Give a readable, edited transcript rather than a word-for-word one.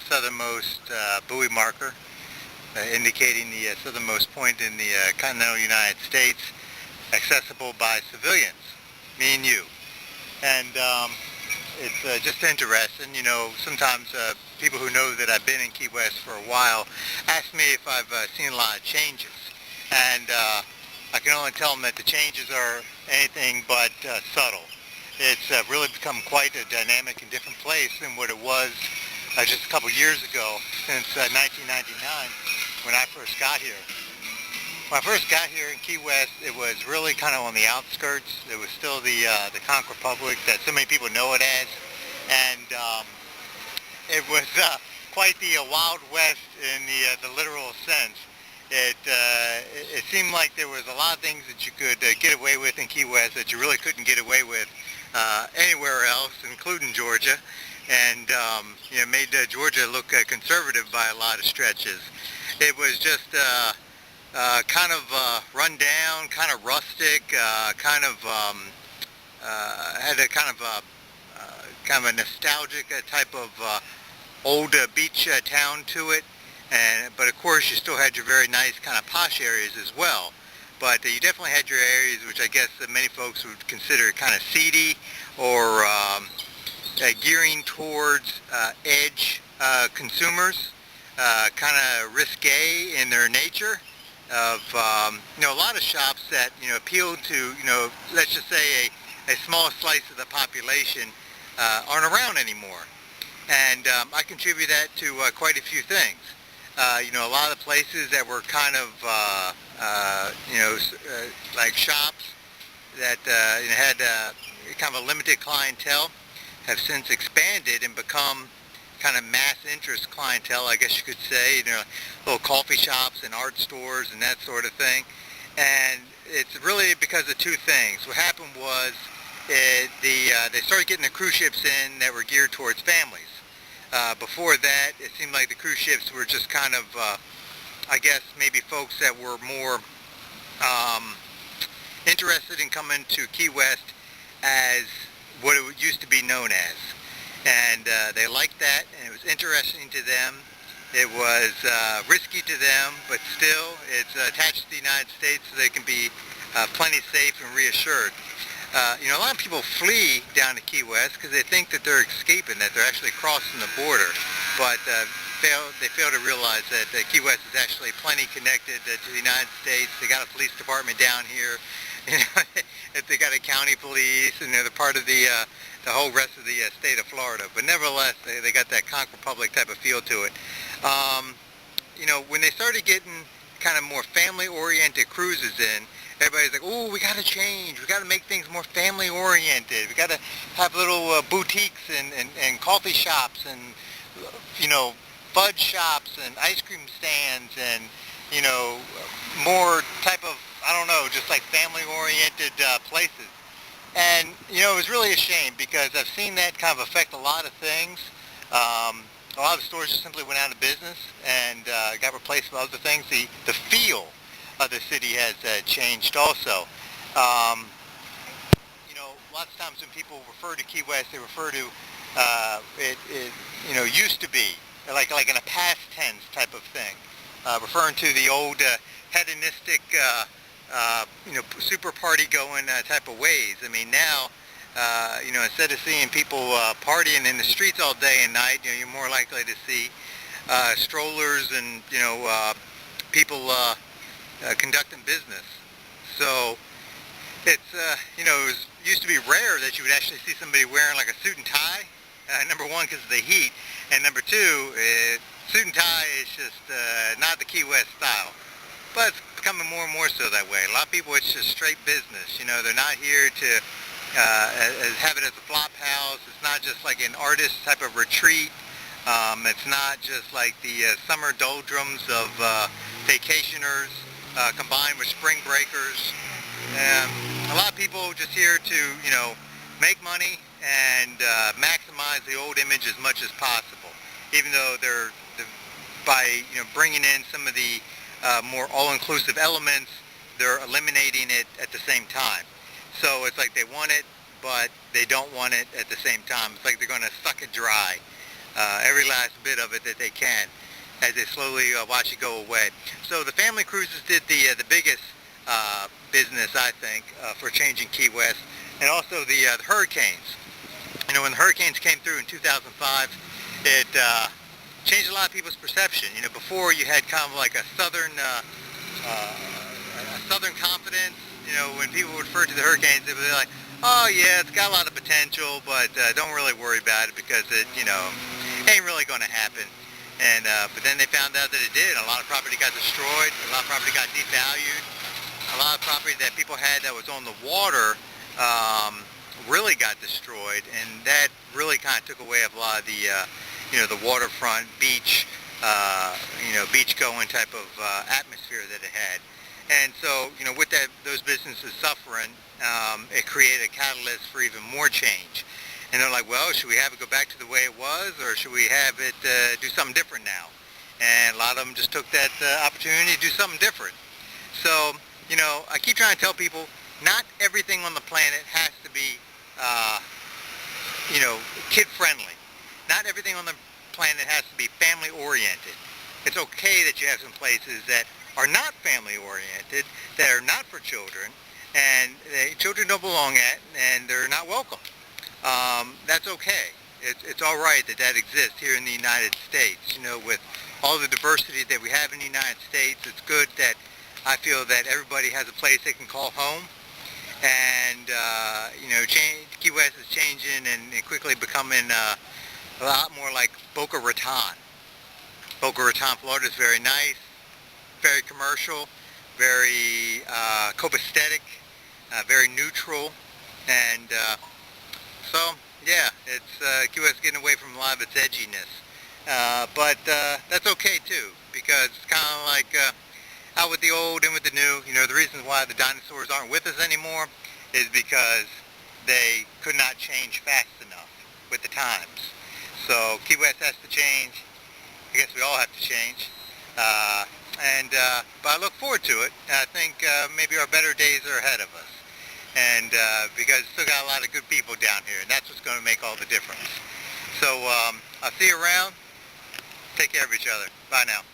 southernmost buoy marker, indicating the southernmost point in the continental United States, accessible by civilians, me and you. And it's just interesting, you know, sometimes people who know that I've been in Key West for a while ask me if I've seen a lot of changes. And I can only tell them that the changes are anything but subtle. It's really become quite a dynamic and different place than what it was just a couple years ago, since 1999 when I first got here. When I first got here in Key West, it was really kind of on the outskirts. It was still the Conch Republic that so many people know it as, and it was quite the Wild West in the literal sense. It seemed like there was a lot of things that you could get away with in Key West that you really couldn't get away with anywhere else, including Georgia, and you know, made Georgia look conservative by a lot of stretches. It was just kind of run down, kind of rustic, kind of had a kind of a nostalgic type of old beach town to it. But of course you still had your very nice kind of posh areas as well. But you definitely had your areas which I guess many folks would consider kind of seedy or gearing towards edge consumers, kind of risque in their nature. Of you know, a lot of shops that, you know, appealed to, you know, let's just say a small slice of the population aren't around anymore. And I contribute that to quite a few things. You know, a lot of the places that were kind of, you know, like shops that you know, had kind of a limited clientele have since expanded and become kind of mass interest clientele, I guess you could say, you know, little coffee shops and art stores and that sort of thing. And it's really because of two things. What happened was they started getting the cruise ships in that were geared towards families. Before that, it seemed like the cruise ships were just kind of, I guess, maybe folks that were more interested in coming to Key West as what it used to be known as. And they liked that, and it was interesting to them. It was risky to them, but still, it's attached to the United States, so they can be plenty safe and reassured. You know, a lot of people flee down to Key West because they think that they're escaping, that they're actually crossing the border, but they fail to realize that Key West is actually plenty connected to the United States. They got a police department down here, you know, they got a county police, and they're part of the whole rest of the state of Florida. But nevertheless, they got that Conch Republic type of feel to it. You know, when they started getting kind of more family-oriented cruises in, everybody's like, oh, we got to change. We got to make things more family-oriented. We got to have little boutiques and coffee shops and, you know, fudge shops and ice cream stands and, you know, more type of, I don't know, just like family-oriented places. And, you know, it was really a shame because I've seen that kind of affect a lot of things. A lot of stores just simply went out of business and got replaced by other things. The feel of the city has changed also. You know, lots of times when people refer to Key West, they refer to it, you know, used to be, like in a past tense type of thing, referring to the old hedonistic, you know, super party going type of ways. I mean, now, you know, instead of seeing people partying in the streets all day and night, you know, you're more likely to see strollers and, you know, people conducting business. So it's, you know, it used to be rare that you would actually see somebody wearing like a suit and tie. Number one, because of the heat, and number two, suit and tie is just not the Key West style. But it's becoming more and more so that way. A lot of people, it's just straight business. You know, they're not here to have it as a flop house. It's not just like an artist type of retreat. It's not just like the summer doldrums of vacationers combined with spring breakers. A lot of people just here to, you know, make money and maximize the old image as much as possible. Even though they're by, you know, bringing in some of the more all-inclusive elements, they're eliminating it at the same time. So it's like they want it, but they don't want it at the same time. It's like they're going to suck it dry. every last bit of it that they can as they slowly watch it go away. So the family cruises did the biggest business, I think, for changing Key West, and also the hurricanes. You know, when the hurricanes came through in 2005, it changed a lot of people's perception. You know, before you had kind of like a southern confidence. You know, when people would refer to the hurricanes, they would be like, oh yeah, it's got a lot of potential, but don't really worry about it because it, you know, ain't really going to happen. And but then they found out that it did. A lot of property got destroyed. A lot of property got devalued. A lot of property that people had that was on the water really got destroyed, and that really kind of took away a lot of the, you know, the waterfront beach, you know, beach-going type of atmosphere that it had. And so, you know, with that, those businesses suffering, it created a catalyst for even more change. And they're like, well, should we have it go back to the way it was, or should we have it do something different now? And a lot of them just took that opportunity to do something different. So, you know, I keep trying to tell people, not everything on the planet has to be, you know, kid-friendly. Not everything on the planet has to be family-oriented. It's okay that you have some places that are not family-oriented, that are not for children, and children don't belong at, and they're not welcome. That's okay. It's all right that that exists here in the United States. You know, with all the diversity that we have in the United States, it's good that I feel that everybody has a place they can call home. And, you know, Key West is changing and quickly becoming a lot more like Boca Raton. Boca Raton, Florida is very nice, very commercial, very copacetic, very neutral, and so yeah, it's Key West getting away from a lot of its edginess, but that's okay too, because it's kind of like out with the old, in with the new. You know, the reason why the dinosaurs aren't with us anymore is because they could not change fast enough with the times. So Key West has to change. I guess we all have to change. But I look forward to it. I think maybe our better days are ahead of us. And because we still got a lot of good people down here, and that's what's going to make all the difference. So I'll see you around. Take care of each other. Bye now.